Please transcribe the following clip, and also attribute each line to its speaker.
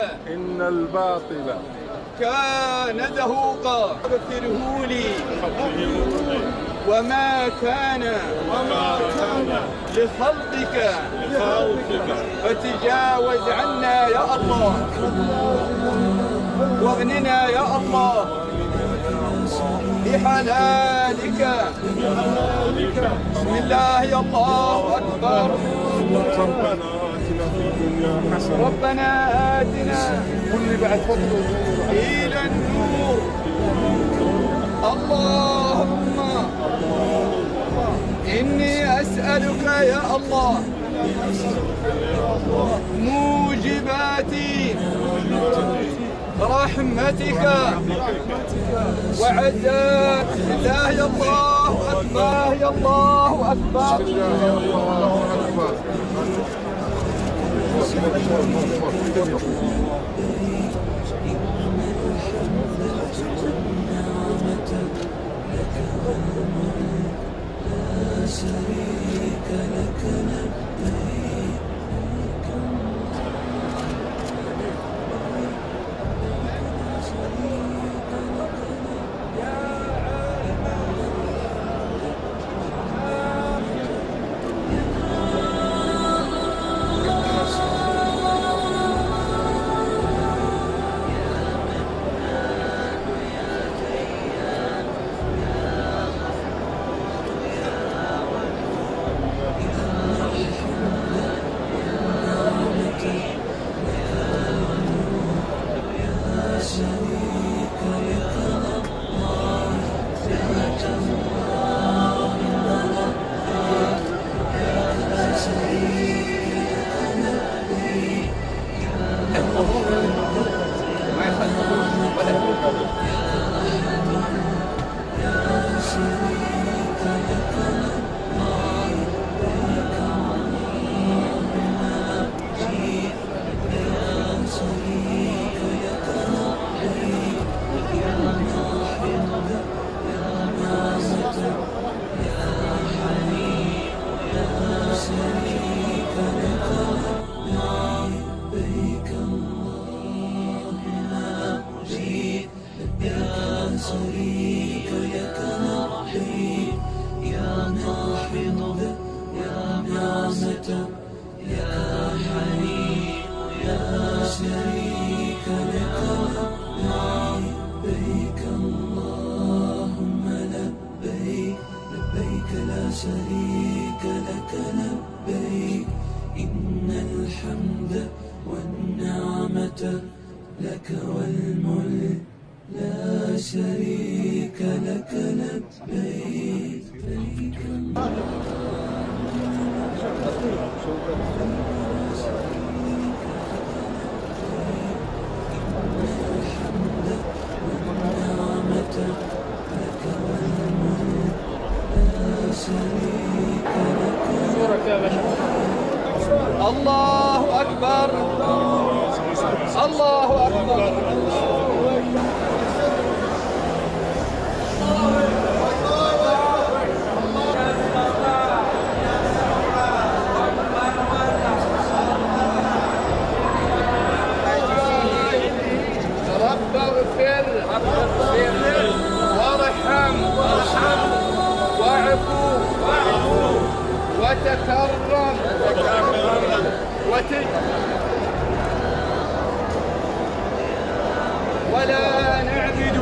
Speaker 1: إن الباطل
Speaker 2: كان زهوقا فاغفره لي وما كان لخلقك فتجاوز عنا يا الله واغننا يا الله بحلالك. بسم الله يا الله أكبر. ربنا آتنا إلى النور. اللهم إني أسألك يا الله موجبات رحمتك وعزائك. الله يا الله أكبر. يا الله أكبر. شريك لك نرحيب يا ناحض يا نعمة يا حليم يا شريك لك لبيك اللهم لبيك لبيك لا شريك لك لبيك إن الحمد والنعمة لك والملك لا شريك لك لبيك لبيك الله أكبر الله أكبر. رب اغفر وارحم واعفو وتكرم ولا نعبد